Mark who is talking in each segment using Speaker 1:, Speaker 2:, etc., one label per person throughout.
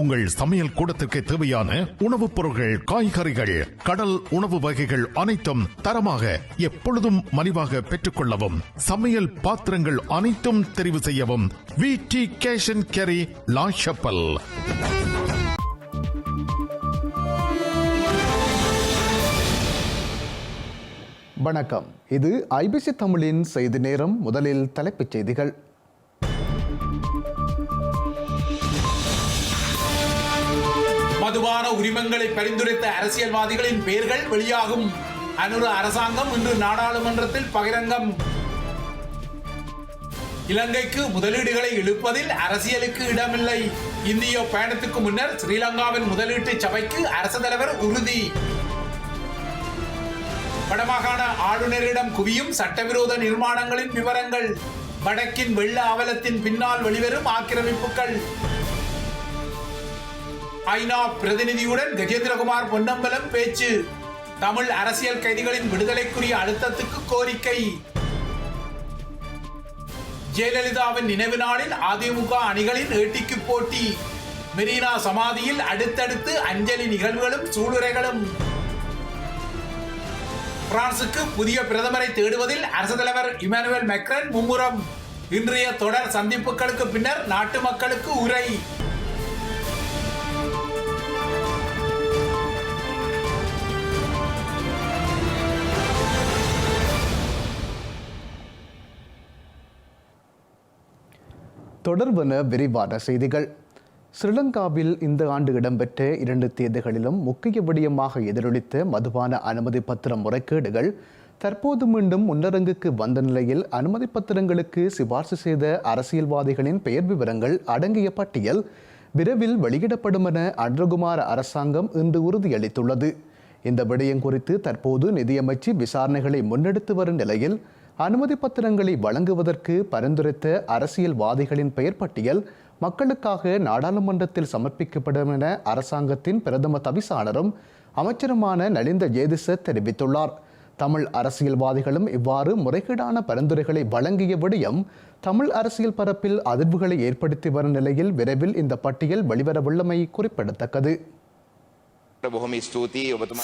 Speaker 1: உங்கள் சமையல் கூடத்திற்கு தேவையான உணவுப் பொருட்கள், காய்கறிகள், கடல் உணவு வகைகள் அனைத்தும் தரமாக எப்பொழுதும் மலிவாக பெற்றுக் கொள்ளவும். சமையல் பாத்திரங்கள் அனைத்தும் தெரிவு செய்யவும். VT Cash and Carry, La Chapelle.
Speaker 2: வணக்கம். இது IBC தமிழின் செய்தி நேரம். முதலில் தலைப்புச் செய்திகள்.
Speaker 3: மதுபான உரிமங்களை பரிந்துரைத்த அரசியல்வாதிகளின் பெயர்கள் வெளியாகும். அனுர அரசாங்கம் இன்று நாடாளுமன்றத்தில் பகிரங்கம். இலங்கைக்கு முதலீடுகளை இழுப்பதில் அரசியலுக்கு இடமில்லை. இந்திய பயணத்துக்கு முன்னர் ஸ்ரீலங்காவின் முதலீட்டு சபைக்கு அரசு தலைவர் உறுதி. வடமாகாண ஆளுநரிடம் குவியும் சட்டவிரோத நிர்மாணங்களின் விவரங்கள். வடக்கின் வெள்ள அவலத்தின் பின்னால் வெளிவரும் ஆக்கிரமிப்புகள். ஐநா பிரதிநிதியுடன் கஜேந்திரகுமார் பொன்னம்பலம் பேச்சு. தமிழ் அரசியல் கைதிகளின் விடுதலைக்குரிய அழுத்தத்துக்கு கோரிக்கை. ஜெயலலிதாவின் நினைவு நாளில் அதிமுக அணிகளின் ஏட்டிக்கு போட்டி. மெரினா சமாதியில் அடுத்தடுத்து அஞ்சலி நிகழ்வுகளும் சூளுரைகளும். பிரான்சுக்கு புதிய பிரதமரை தேடுவதில் அரசு தலைவர் இமானுவேல் மேக்ரன் மும்முரம். இன்றைய தொடர் சந்திப்புகளுக்கு பின்னர் நாட்டு மக்களுக்கு உரை.
Speaker 2: தொடர்பான விரிவான செய்திகள். ஸ்ரீலங்காவில் இந்த ஆண்டு இடம்பெற்ற 2 தேர்தல்களிலும் முக்கிய விடயமாக எதிரொலித்த மதுபான அனுமதி பத்திரம் முறைகேடுகள் தற்போது மீண்டும் முன்னரங்குக்கு வந்த நிலையில் அனுமதி பத்திரங்களுக்கு சிபார்சு செய்த அரசியல்வாதிகளின் பெயர் விவரங்கள் அடங்கிய பட்டியல் விரைவில் வெளியிடப்படும் என அனுரகுமார அரசாங்கம் இன்று உறுதியளித்துள்ளது. இந்த விடயம் குறித்து தற்போது நிதியமைச்சு விசாரணைகளை முன்னெடுத்து வரும் நிலையில் அனுமதி பத்திரங்களை வழங்குவதற்கு பரிந்துரைத்த அரசியல்வாதிகளின் பெயர் பட்டியல் மக்களுக்காக நாடாளுமன்றத்தில் சமர்ப்பிக்கப்படும் என அரசாங்கத்தின் பிரதம தவிசாளரும் அமைச்சருமான நலிந்த ஜேதிச தெரிவித்துள்ளார். தமிழ் அரசியல்வாதிகளும் இவ்வாறு முறைகேடான பரிந்துரைகளை வழங்கிய விடயம் தமிழ் அரசியல் பரப்பில் அதிர்வுகளை ஏற்படுத்தி வரும் நிலையில் விரைவில் இந்த பட்டியல் வெளிவரவுள்ளமை குறிப்பிடத்தக்கது.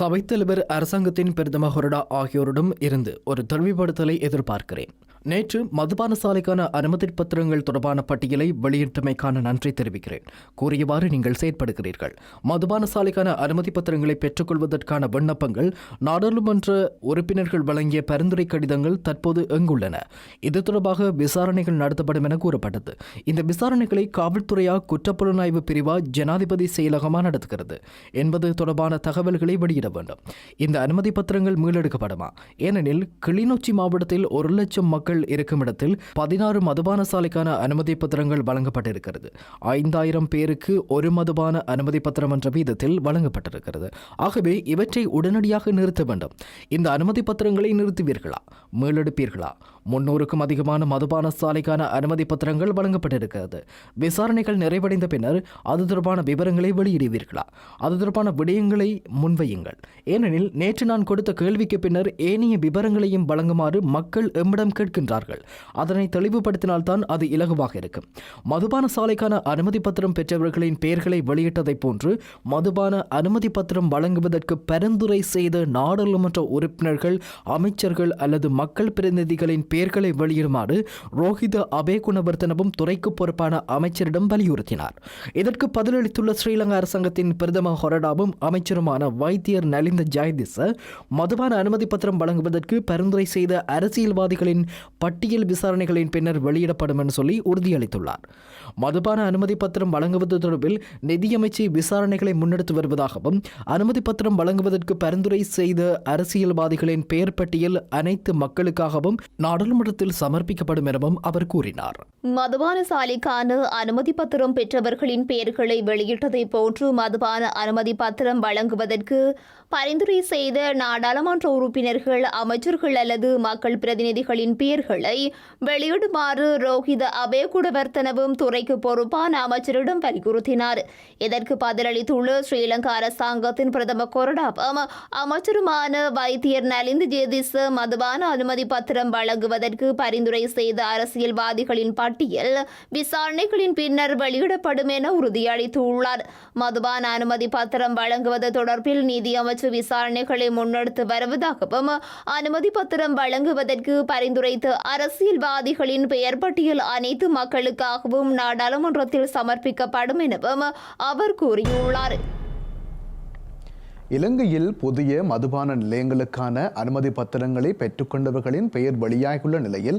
Speaker 4: சபைத்தலைவர் அரசாங்கத்தின் பிரதம ஹொரடா ஆகியோரிடம் இருந்து ஒரு தெளிவுபடுத்தலை எதிர்பார்க்கிறேன். நேற்று மதுபான சாலைக்கான அனுமதி பத்திரங்கள் தொடர்பான பட்டியலை வெளியிட்டமைக்கான நன்றி தெரிவிக்கிறேன். கூறியவாறு நீங்கள் செயற்படுகிறீர்கள். மதுபான சாலைக்கான அனுமதி பத்திரங்களை பெற்றுக்கொள்வதற்கான விண்ணப்பங்கள், நாடாளுமன்ற உறுப்பினர்கள் வழங்கிய பரிந்துரை கடிதங்கள் தற்போது எங்குள்ளன? இது தொடர்பாக விசாரணைகள் நடத்தப்படும் என கூறப்பட்டது. இந்த விசாரணைகளை காவல்துறையா குற்றப்புலனாய்வு பிரிவா ஜனாதிபதி செயலகமா நடத்துகிறது என்பது தொடர்பான தகவல்களை வெளியிட வேண்டும். இந்த அனுமதி பத்திரங்கள் மீளெடுக்கப்படுமா? ஏனெனில் கிளிநொச்சி மாவட்டத்தில் 1 லட்சம் மக்கள் இருக்கும் இடத்தில் 16 மதுபான சாலைக்கான அனுமதி பத்திரங்கள் வழங்கப்பட்டிருக்கிறது. 5000 பேருக்கு ஒரு மதுபான அனுமதி பத்திரம் என்ற வீதத்தில் வழங்கப்பட்டிருக்கிறது. ஆகவே இவற்றை உடனடியாக நிறுத்த வேண்டும். இந்த அனுமதி பத்திரங்களை நிறுத்துவீர்களா, மீளெடுப்பீர்களா? 300க்கும் அதிகமான மதுபான சாலைக்கான அனுமதி பத்திரங்கள் வழங்கப்பட்டிருக்கிறது. விசாரணைகள் நிறைவடைந்த பின்னர் அது தொடர்பான விவரங்களை வெளியிடுவீர்களா? அது தொடர்பான விடயங்களை முன்வையுங்கள். ஏனெனில் நேற்று நான் கொடுத்த கேள்விக்கு பின்னர் ஏனைய விவரங்களையும் வழங்குமாறு மக்கள் எம்மிடம் கேட்கின்றார்கள். அதனை தெளிவுபடுத்தினால்தான் அது இலகுவாக இருக்கும். மதுபான சாலைக்கான அனுமதி பத்திரம் பெற்றவர்களின் பெயர்களை வெளியிட்டதை போன்று மதுபான அனுமதி பத்திரம் வழங்குவதற்கு பரிந்துரை செய்த நாடாளுமன்ற உறுப்பினர்கள், அமைச்சர்கள் அல்லது மக்கள் பிரதிநிதிகளின் பெயர்களை வெளியிடுமாறு ரோஹித அபேகுணவர்த்தனவும் துறைக்கு பொறுப்பான அமைச்சரிடம் வலியுறுத்தினார். இதற்கு பதிலளித்துள்ள ஸ்ரீலங்கா அரசாங்கத்தின் பிரதம ஹொரடாவும் அமைச்சருமான வைத்தியர் நலிந்த ஜெயதிச மதுபான அனுமதி பத்திரம் வழங்குவதற்கு பரிந்துரை செய்த அரசியல்வாதிகளின் பட்டியல் விசாரணைகளின் பின்னர் வெளியிடப்படும் என சொல்லி உறுதியளித்துள்ளார். மதுபான அனுமதி பத்திரம் வழங்குவது தொடர்பில் நிதியமைச்சு விசாரணைகளை முன்னெடுத்து வருவதாகவும் அனுமதி பத்திரம் வழங்குவதற்கு பரிந்துரை செய்த அரசியல்வாதிகளின் பெயர் பட்டியல் அனைத்து மக்களுக்காகவும் நாடாளுமன்றத்தில் சமர்ப்பிக்கப்படும் எனவும் அவர் கூறினார்.
Speaker 5: மதுபான சாலைக்கான அனுமதி பத்திரம் பெற்றவர்களின் பெயர்களை வெளியிட்டதை போன்று மதுபான அனுமதி பத்திரம் வழங்குவதற்கு பரிந்துரை செய்த நாடாளுமன்ற உறுப்பினர்கள், அமைச்சர்கள் அல்லது மக்கள் பிரதிநிதிகளின் பெயர்களை வெளியிடுமாறு ரோஹித அபேகுணவர்த்தனவும் துறைக்கு பொறுப்பான அமைச்சரிடம் வலியுறுத்தினார். இதற்கு பதிலளித்துள்ள ஸ்ரீலங்கா அரசாங்கத்தின் பிரதம கொரடாவும் அமைச்சருமான வைத்தியர் நலிந்த ஜேதிச மதுபான அனுமதி பத்திரம் வழங்குவது வழங்குவதற்கு பரிந்துரை செய்த அரசியல்வாதிகளின் பட்டியல் விசாரணைகளின் பின்னர் வெளியிடப்படும் என உறுதியளித்துள்ளார். மதுபான அனுமதி பத்திரம் வழங்குவது தொடர்பில் நீதி அமைச்சு விசாரணைகளை முன்னெடுத்து வருவதாகவும் அனுமதி பத்திரம் வழங்குவதற்கு பரிந்துரைத்த அரசியல்வாதிகளின் பெயர் பட்டியல் அனைத்து மக்களுக்காகவும் நாடாளுமன்றத்தில் சமர்ப்பிக்கப்படும் எனவும் அவர் கூறியுள்ளார்.
Speaker 2: இலங்கையில் புதிய மதுபான நிலையங்களுக்கான அனுமதி பத்திரங்களை பெற்றுக்கொண்டவர்களின் பெயர் வெளியாகியுள்ள நிலையில்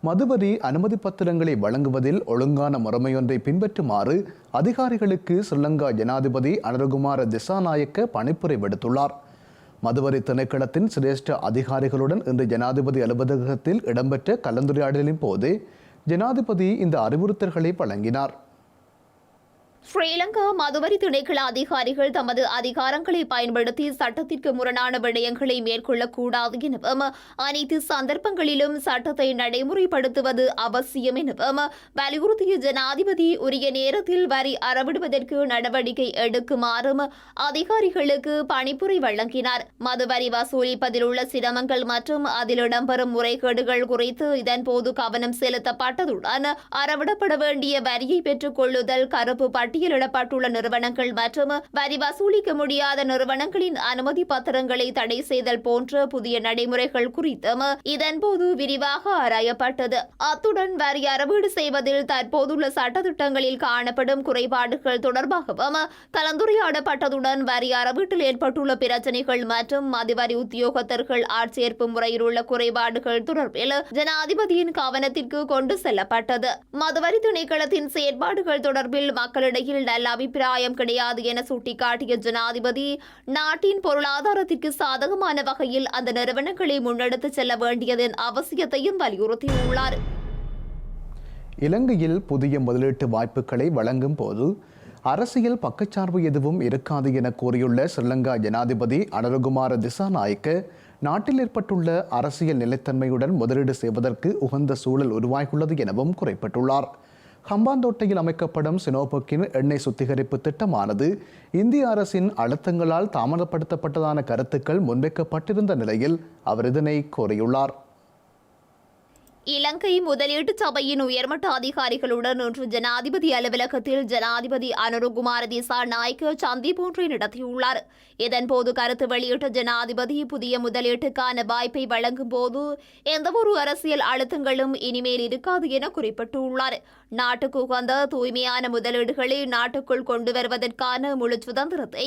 Speaker 2: மதுவரி அனுமதி பத்திரங்களை வழங்குவதில் ஒழுங்கான முறைமையொன்றை பின்பற்றுமாறு அதிகாரிகளுக்கு ஸ்ரீலங்கா ஜனாதிபதி அனுரகுமார திசாநாயக்க பணிப்புரை விடுத்துள்ளார். மதுவரி திணைக்களத்தின் சிரேஷ்ட அதிகாரிகளுடன் இன்று ஜனாதிபதி அலுவலகத்தில் இடம்பெற்ற கலந்துரையாடலின் போது ஜனாதிபதி இந்த அறிவுறுத்தல்களை வழங்கினார்.
Speaker 5: ஸ்ரீலங்கா மதுவரி திணைக்கள அதிகாரிகள் தமது அதிகாரங்களை பயன்படுத்தி சட்டத்திற்கு முரணான விடயங்களை மேற்கொள்ளக்கூடாது எனவும் அனைத்து சந்தர்ப்பங்களிலும் சட்டத்தை நடைமுறைப்படுத்துவது அவசியம் எனவும் வலியுறுத்திய ஜனாதிபதி உரிய நேரத்தில் வரி அறவிடுவதற்கு நடவடிக்கை எடுக்குமாறும் அதிகாரிகளுக்கு பணிப்புரை வழங்கினார். மதுவரி வசூலிப்பதில் உள்ள சிரமங்கள் மற்றும் அதில் இடம்பெறும் முறைகேடுகள் குறித்து இதன்போது கவனம் செலுத்தப்பட்டதுடன் அறவிடப்பட வேண்டிய வரியை பெற்றுக் கொள்ளுதல், கருப்பு பட்டியலிடப்பட்டுள்ள நிறுவனங்கள் மற்றும் வரி வசூலிக்க முடியாத நிறுவனங்களின் அனுமதி பத்திரங்களை தடை செய்தல் போன்ற புதிய நடைமுறைகள் குறித்தும் இதன்போது விரிவாக ஆராயப்பட்டது. அத்துடன் வரி அறவீடு செய்வதில் தற்போதுள்ள சட்டத்திட்டங்களில் காணப்படும் குறைபாடுகள் தொடர்பாகவும் கலந்துரையாடப்பட்டதுடன் வரி அறவீட்டில் ஏற்பட்டுள்ள பிரச்சினைகள் மற்றும் மதுவரி உத்தியோகத்தர்கள் ஆட்சேர்ப்பு முறையில் உள்ள குறைபாடுகள் தொடர்பில் ஜனாதிபதியின் கவனத்திற்கு கொண்டு செல்லப்பட்டது. மதுவரி திணைக்களத்தின் செயற்பாடுகள் தொடர்பில் மக்களிடையே நல்ல அபிப்பிராயம் கிடையாது என சுட்டிக்காட்டிய ஜனாதிபதி நாட்டின் பொருளாதாரத்திற்கு சாதகமான வகையில் அந்த நிறுவனங்களை முன்னெடுத்து செல்ல வேண்டியதன் அவசியத்தையும் வலியுறுத்தியுள்ளார்.
Speaker 2: இலங்கையில் புதிய முதலீட்டு வாய்ப்புகளை வழங்கும் போது அரசியல் பக்கச்சார்பு எதுவும் இருக்காது என கூறியுள்ள ஸ்ரீலங்கா ஜனாதிபதி அனுரகுமார திசாநாயக்க நாட்டில் ஏற்பட்டுள்ள அரசியல் நிலைத்தன்மையுடன் முதலீடு செய்வதற்கு உகந்த சூழல் உருவாகியுள்ளது எனவும் குறிப்பிட்டுள்ளார். ஹம்பாந்தோட்டையில் அமைக்கப்படும் சினோபெக்கின் எண்ணெய் சுத்திகரிப்பு திட்டமானது இந்திய அரசின் அழுத்தங்களால் தாமதப்படுத்தப்பட்டதான கருத்துக்கள் முன்வைக்கப்பட்டிருந்த நிலையில் அவர் இதனை கூறியுள்ளார்.
Speaker 5: இலங்கை முதலீட்டு சபையின் உயர்மட்ட அதிகாரிகளுடன் இன்று ஜனாதிபதி அலுவலகத்தில் ஜனாதிபதி அனுரகுமார திசாநாயக்க சந்திப்பு ஒன்றை நடத்தியுள்ளார். இதன்போது கருத்து வெளியிட்ட ஜனாதிபதி புதிய முதலீட்டுக்கான வாய்ப்பை வழங்கும் போது எந்தவொரு அரசியல் அழுத்தங்களும் இனிமேல் இருக்காது என குறிப்பிட்டுள்ளார். நாட்டுக்கு உகந்த தூய்மையான முதலீடுகளை நாட்டுக்குள் கொண்டு வருவதற்கான முழு சுதந்திரத்தை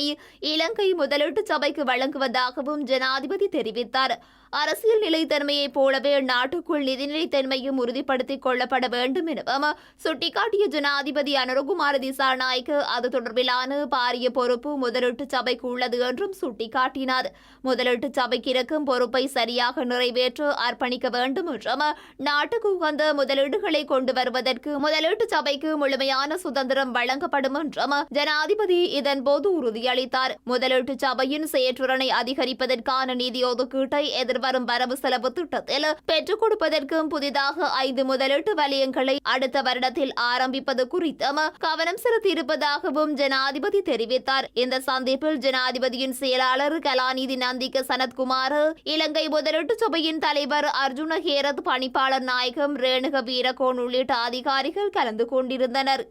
Speaker 5: இலங்கை முதலீட்டு சபைக்கு வழங்குவதாகவும் ஜனாதிபதி தெரிவித்தார். அரசியல் நிலைத்தன்மையைப் போலவே நாட்டுக்குள் நிதிநிலைத்தன்மையும் உறுதிப்படுத்திக் கொள்ளப்பட வேண்டும் எனவும் சுட்டிக்காட்டிய ஜனாதிபதி அனுரகுமார திசாநாயக்க அது தொடர்பிலான பாரிய பொறுப்பு முதலீட்டு சபைக்கு உள்ளது என்றும் சுட்டிக்காட்டினார். முதலீட்டு சபைக்கு இருக்கும் பொறுப்பை சரியாக நிறைவேற்ற அர்ப்பணிக்க வேண்டும் என்றும் நாட்டுக்கு உகந்த முதலீடுகளை கொண்டு வருவதற்கு முதலீட்டு சபைக்கு முழுமையான சுதந்திரம் வழங்கப்படும் என்றும் ஜனாதிபதி இதன்போது உறுதியளித்தார். முதலீட்டு சபையின் செயற்றுறனை அதிகரிப்பதற்கான நிதி ஒதுக்கீட்டை வரும் வரவு செலவு திட்டத்தில் பெற்றுக் கொடுப்பதற்கும் புதிதாக 5 முதலீட்டு வலயங்களை அடுத்த வருடத்தில் ஆரம்பிப்பது குறித்தும் கவனம் செலுத்தியிருப்பதாகவும் ஜனாதிபதி தெரிவித்தார். இந்த சந்திப்பில் ஜனாதிபதியின் செயலாளர் கலாநிதி நந்திக சனத்குமார், இலங்கை முதலீட்டு சபையின் தலைவர் அர்ஜுன ஹேரத், பணிப்பாளர் நாயகம் ரேணுக வீரகோன் உள்ளிட்ட அதிகாரிகள் கலந்து கொண்டிருந்தனர்.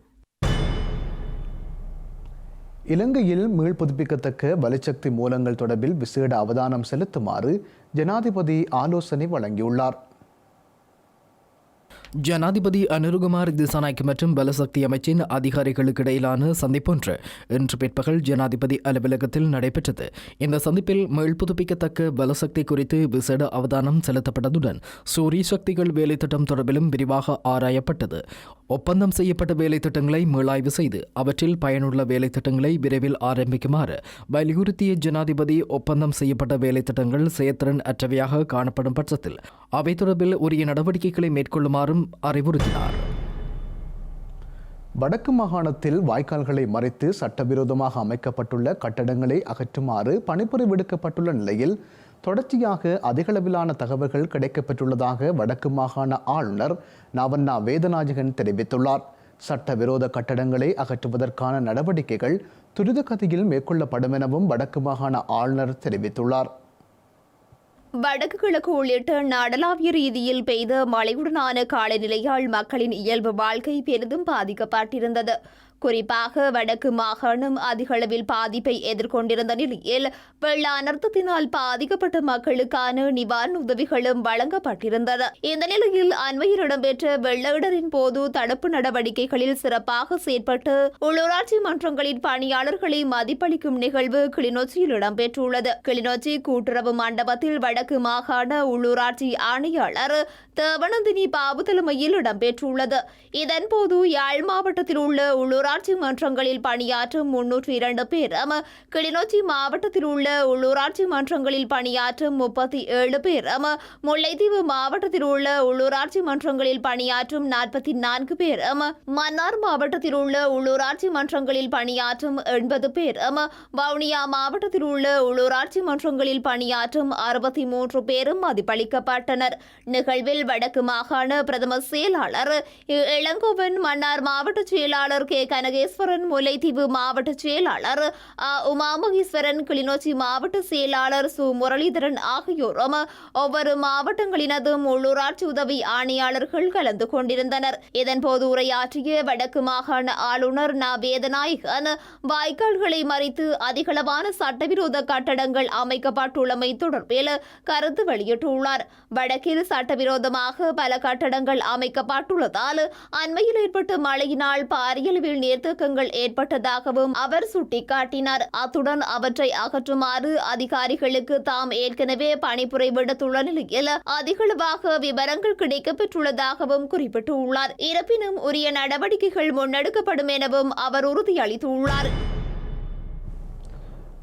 Speaker 2: இலங்கையில் மீள் புதுப்பிக்கத்தக்க வலுசக்தி மூலங்கள் தொடர்பில் விசேட அவதானம் செலுத்துமாறு ஜனாதிபதி ஆலோசனை வழங்கியுள்ளார்.
Speaker 4: ஜனாதிபதி அனுரகுமார் திசாநாயக்க மற்றும் பலசக்தி அமைச்சின் அதிகாரிகளுக்கு இடையிலான சந்திப்பொன்று இன்று பிற்பகல் ஜனாதிபதி அலுவலகத்தில் நடைபெற்றது. இந்த சந்திப்பில் மீள் புதுப்பிக்கத்தக்க பலசக்தி குறித்து விசேட அவதானம் செலுத்தப்பட்டதுடன் சூரிய சக்திகள் வேலை திட்டம் தொடர்பிலும் விரிவாக ஆராயப்பட்டது. ஒப்பந்தம் செய்யப்பட்ட வேலை திட்டங்களை மீளாய்வு செய்து அவற்றில் பயனுள்ள வேலை திட்டங்களை விரைவில் ஆரம்பிக்குமாறு வலியுறுத்திய ஜனாதிபதி ஒப்பந்தம் செய்யப்பட்ட வேலை திட்டங்கள் செயற்திறன் அற்றவையாக காணப்படும் பட்சத்தில் அவை தொடர்பில் உரிய நடவடிக்கைகளை மேற்கொள்ளுமாறும் அறிவுறுத்தினார்.
Speaker 2: வடக்கு மாகாணத்தில் வாய்க்கால்களை மறைத்து சட்டவிரோதமாக அமைக்கப்பட்டுள்ள கட்டடங்களை அகற்றுமாறு பணிப்புரை விடுக்கப்பட்டுள்ள நிலையில் தொடர்ச்சியாக அதிகளவிலான தகவல்கள் கிடைக்கப்பெற்றுள்ளதாக வடக்கு மாகாண ஆளுநர் நவன்னா வேதநாயகன் தெரிவித்துள்ளார். சட்டவிரோத கட்டடங்களை அகற்றுவதற்கான நடவடிக்கைகள் துரித கதியில் மேற்கொள்ளப்படும் எனவும் வடக்கு மாகாண ஆளுநர் தெரிவித்துள்ளார்.
Speaker 5: வடக்கு கிழக்கு உள்ளிட்ட நாடளாவிய ரீதியில் பெய்த மழையுடனான காலநிலையால் மக்களின் இயல்பு வாழ்க்கை பெரிதும் பாதிக்கப்பட்டிருந்தது. குறிப்பாக வடக்கு மாகாணம் அதிக அளவில் பாதிப்பை எதிர்கொண்டிருந்த நிலையில் வெள்ள அனர்த்தத்தினால் பாதிக்கப்பட்ட மக்களுக்கான நிவாரண உதவிகளும் வழங்கப்பட்டிருந்தது. இந்த நிலையில் அண்மையில் இடம்பெற்ற வெள்ள இடரின் போது தடுப்பு நடவடிக்கைகளில் சிறப்பாக செயற்பட்டு உள்ளூராட்சி மன்றங்களின் பணியாளர்களை மதிப்பளிக்கும் நிகழ்வு கிளிநொச்சியில் இடம்பெற்றுள்ளது. கிளிநொச்சி கூட்டுறவு மண்டபத்தில் வடக்கு மாகாண உள்ளூராட்சி ஆணையாளர் தேவனந்தினி பாபு தலைமையில் இடம்பெற்றுள்ளது. இதன்போது யாழ் மாவட்டத்தில் உள்ள உள்ளூராட்சி மன்றங்களில் பணியாற்றும் 302 பேரும், கிளிநொச்சி மாவட்டத்தில் உள்ள உள்ளூராட்சி மன்றங்களில் பணியாற்றும் 37 பேரும், முல்லைத்தீவு மாவட்டத்தில் உள்ள உள்ளூராட்சி மன்றங்களில் பணியாற்றும் 44 பேரும், மன்னார் மாவட்டத்தில் உள்ள உள்ளூராட்சி மன்றங்களில் பணியாற்றும் 80 பேரும், வவுனியா மாவட்டத்தில் உள்ள உள்ளூராட்சி மன்றங்களில் பணியாற்றும் 63 பேரும் மதிப்பளிக்கப்பட்டனர். நிகழ்வில் வடக்கு மாகாண பிரதம செயலாளர் இளங்கோவன், மன்னார் மாவட்ட செயலாளர் கே கனகேஸ்வரன், முல்லைத்தீவு மாவட்ட செயலாளர் உமாமகேஸ்வரன், கிளிநொச்சி மாவட்ட செயலாளர் சு முரளிதரன் ஆகியோரும் ஒவ்வொரு மாவட்டங்களினதும் உள்ளூராட்சி உதவி ஆணையாளர்கள் கலந்து கொண்டிருந்தனர். இதன்போது உரையாற்றிய வடக்கு மாகாண ஆளுநர் ந வேதநாயகன், வாய்க்கால்களை மறித்து அதிகளவான சட்டவிரோத கட்டடங்கள் அமைக்கப்பட்டுள்ளமை தொடர்பில் கருத்து வெளியிட்டுள்ளார். வடக்கில் சட்டவிரோதமாக பல கட்டடங்கள் அமைக்கப்பட்டுள்ளதால் அண்மையில் ஏற்பட்ட மழையினால் பாரியளவில் நீர்த்தேக்கங்கள் ஏற்பட்டதாகவும் அவர் சுட்டிக்காட்டினார். அத்துடன் அவற்றை அகற்றுமாறு அதிகாரிகளுக்கு தாம் ஏற்கனவே பணிப்புரை விடுத்துள்ள நிலையில் அதிகளவாக விவரங்கள் கிடைக்கப்பெற்றுள்ளதாகவும் குறிப்பிட்டுள்ளார். இருப்பினும் உரிய நடவடிக்கைகள் முன்னெடுக்கப்படும் எனவும் அவர் உறுதியளித்துள்ளார்.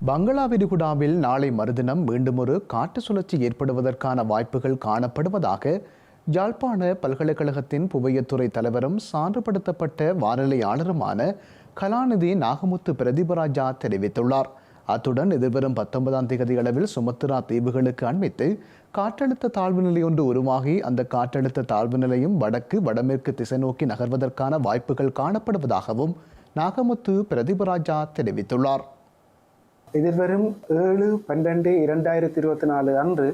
Speaker 2: பங்களா விரிகுடாவில் நாளை மறுதினம் மீண்டும் ஒரு காட்டு சுழற்சி ஏற்படுவதற்கான வாய்ப்புகள் காணப்படுவதாக யாழ்ப்பாண பல்கலைக்கழகத்தின் புவியியத்துறை தலைவரும் சான்றுபடுத்தப்பட்ட வானிலையாளருமான கலாநிதி நாகமுத்து பிரதீபராஜா தெரிவித்துள்ளார். அத்துடன் எதிர்வரும் 19ஆம் தேதி அளவில் சுமத்ரா தீவுகளுக்கு அண்மித்து காற்றழுத்த தாழ்வு நிலை ஒன்று உருவாகி அந்த காற்றழுத்த தாழ்வு நிலையும் வடக்கு வடமேற்கு திசை நோக்கி நகர்வதற்கான வாய்ப்புகள் காணப்படுவதாகவும் நாகமுத்து பிரதீபராஜா தெரிவித்துள்ளார்.
Speaker 6: எதிர்வரும் 7/12/2024 அன்று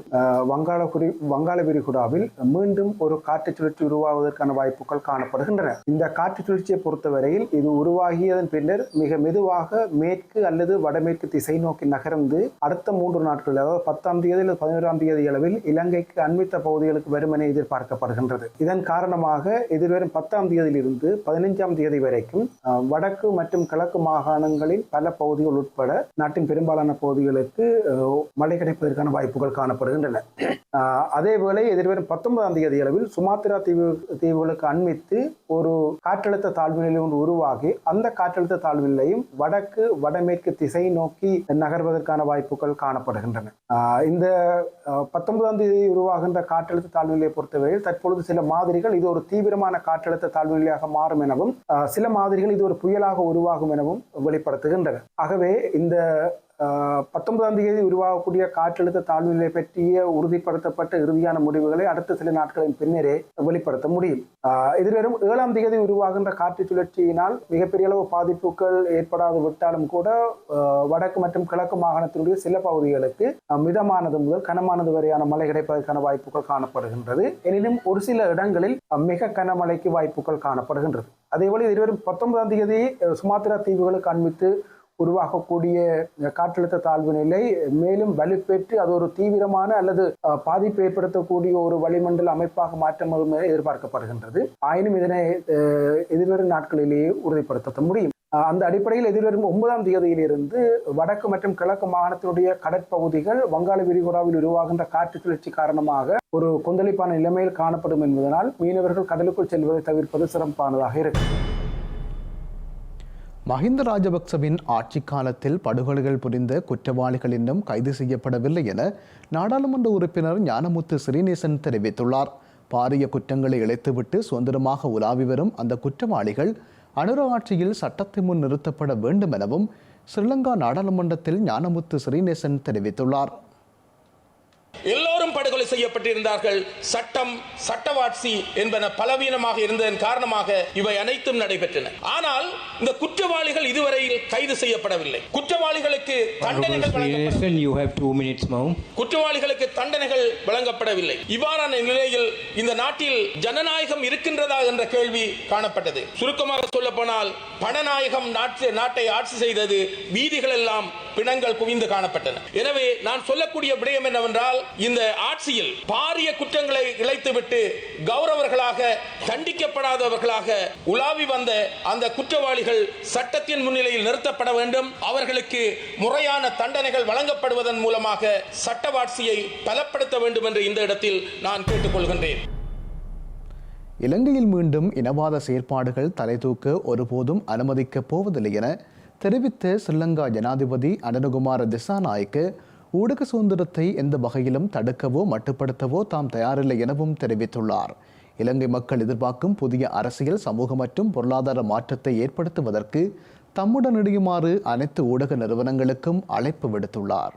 Speaker 6: வங்காள விரிகுடாவில் மீண்டும் ஒரு காற்று சுழற்சி உருவாவதற்கான வாய்ப்புகள் காணப்படுகின்றன. இந்த காற்று சுழற்சியை பொறுத்தவரையில் இது உருவாகியதன் பின்னர் மிக மெதுவாக மேற்கு அல்லது வடமேற்கு திசை நோக்கி நகர்ந்து அடுத்த 3 நாட்கள், அதாவது 10ஆம் தேதி அல்லது 11ஆம் தேதி அளவில் இலங்கைக்கு அண்மித்த பகுதிகளுக்கு வரும் என எதிர்பார்க்கப்படுகின்றது. இதன் காரணமாக எதிர்வரும் 10ஆம் தேதியிலிருந்து 15ஆம் தேதி வரைக்கும் வடக்கு மற்றும் கிழக்கு மாகாணங்களின் பல பகுதிகள் உட்பட நாட்டின் பெரும்பாலான பகுதிகளுக்கு மழை கிடைப்பதற்கான வாய்ப்புகள் காணப்படுகின்றன. அதேவேளை எதிர்வரும் 19ஆம் தேதி அளவில் சுமாத்திரா தீவுகளுக்கு அண்மித்து ஒரு காற்றழுத்த தாழ்வு நிலை ஒன்று உருவாகி அந்த காற்றழுத்த தாழ்வு நிலையும் வடக்கு வடமேற்கு திசை நோக்கி நகர்வதற்கான வாய்ப்புகள் காணப்படுகின்றன. இந்த 19ஆம் தேதி உருவாகின்ற காற்றழுத்த தாழ்வு நிலையை பொறுத்தவரையில் தற்பொழுது சில மாதிரிகள் இது ஒரு தீவிரமான காற்றழுத்த தாழ்வு நிலையாக மாறும் எனவும் சில மாதிரிகள் இது ஒரு புயலாக உருவாகும் எனவும் வெளிப்படுத்துகின்றன. ஆகவே இந்த 19ஆம் தேதி உருவாகக்கூடிய காற்றழுத்த தாழ்வு நிலை பற்றிய உறுதிப்படுத்தப்பட்ட இறுதியான முடிவுகளை அடுத்த சில நாட்களின் பின்னரே வெளிப்படுத்த முடியும். எதிர்வரும் 7ஆம் தேதி உருவாகின்ற காற்று சுழற்சியினால் மிகப்பெரிய அளவு பாதிப்புகள் ஏற்படாது விட்டாலும் கூட வடக்கு மற்றும் கிழக்கு மாகாணத்தினுடைய சில பகுதிகளுக்கு மிதமானது முதல் கனமானது வரையான மழை கிடைப்பதற்கான வாய்ப்புகள் காணப்படுகின்றது. எனினும் ஒரு சில இடங்களில் மிக கனமழைக்கு வாய்ப்புகள் காணப்படுகின்றது. அதேபோல எதிர்வரும் 19ஆம் தேதி சுமாத்திரா தீவுகளுக்கு அண்மித்து உருவாகக்கூடிய காற்றழுத்த தாழ்வு நிலை மேலும் வலுப்பெற்று அது ஒரு தீவிரமான அல்லது பாதிப்பு ஏற்படுத்தக்கூடிய ஒரு வளிமண்டல அமைப்பாக மாற்றம் எதிர்பார்க்கப்படுகின்றது. ஆயினும் இதனை எதிர்வரும் நாட்களிலேயே உறுதிப்படுத்த முடியும். அந்த அடிப்படையில் எதிர்வரும் 9ஆம் தேதியிலிருந்து வடக்கு மற்றும் கிழக்கு மாகாணத்தினுடைய கடற்பகுதிகள் வங்காள விரிகுடாவில் உருவாகின்ற காற்று சுழற்சி காரணமாக ஒரு கொந்தளிப்பான நிலைமையில் காணப்படும் என்பதனால் மீனவர்கள் கடலுக்குள் செல்வதை தவிர்ப்பது சிறப்பானதாக இருக்கும்.
Speaker 2: மஹிந்த ராஜபக்சவின் ஆட்சி காலத்தில் படுகொலைகள் புரிந்த குற்றவாளிகள் இன்னும் கைது செய்யப்படவில்லை என நாடாளுமன்ற உறுப்பினர் ஞானமுத்து ஸ்ரீநேசன் தெரிவித்துள்ளார். பாரிய குற்றங்களை இழைத்துவிட்டு சுதந்திரமாக உலாவி வரும் அந்த குற்றவாளிகள் அனுர ஆட்சியில் சட்டத்தின் முன் நிறுத்தப்பட வேண்டும் எனவும் ஸ்ரீலங்கா நாடாளுமன்றத்தில் ஞானமுத்து ஸ்ரீநேசன் தெரிவித்துள்ளார்.
Speaker 7: எல்லோரும் படுகொலை செய்யப்பட்டிருந்தார்கள். சட்டம், சட்டவாட்சி என்பன பலவீனமாக இருந்ததன் காரணமாக இவை அனைத்தும் நடைபெற்றன. ஆனால் இந்த குற்றவாளிகள் இதுவரையில் கைது செய்யப்படவில்லை. குற்றவாளிகளுக்கு தண்டனைகள் வழங்கப்படவில்லை. இவ்வாறான நிலையில் இந்த நாட்டில் ஜனநாயகம் இருக்கின்றதா என்ற கேள்வி காணப்பட்டது. சுருக்கமாக சொல்ல போனால் பணநாயகம் நாட்டை ஆட்சி செய்தது. வீதிகள் எல்லாம் பிணங்கள் குவிந்து காணப்பட்டன. எனவே நான் சொல்லக்கூடிய விடயம் என்னவென்றால், இந்த ஆட்சியில் பாரிய குற்றங்களை இழைத்துவிட்டு கௌரவர்களாக, தண்டிக்கப்படாதவர்களாக உலாவி வந்த அந்த குற்றவாளிகள் சட்டத்தின் முன்னிலையில் நிறுத்தப்பட வேண்டும். அவர்களுக்கு முறையான தண்டனைகள் வழங்கப்படுவதன் மூலமாக சட்டவாட்சியை பலப்படுத்த வேண்டும் என்று இந்த இடத்தில் நான் கேட்டுக்கொள்கின்றேன்.
Speaker 2: இலங்கையில் மீண்டும் இனவாத செயற்பாடுகள் தலைதூக்க ஒருபோதும் அனுமதிக்கப் போவதில்லை என தெரிவித்த ஸ்ரீலங்கா ஜனாதிபதி அனுரகுமார திசாநாயக்க ஊடக சுதந்திரத்தை எந்த வகையிலும் தடுக்கவோ மட்டுப்படுத்தவோ தாம் தயாரில்லை எனவும் தெரிவித்துள்ளார். இலங்கை மக்கள் எதிர்பார்க்கும் புதிய அரசியல், சமூக மற்றும் பொருளாதார மாற்றத்தை ஏற்படுத்துவதற்கு தம்முடன் இணையுமாறு அனைத்து ஊடக நிறுவனங்களுக்கும் அழைப்பு விடுத்துள்ளார்.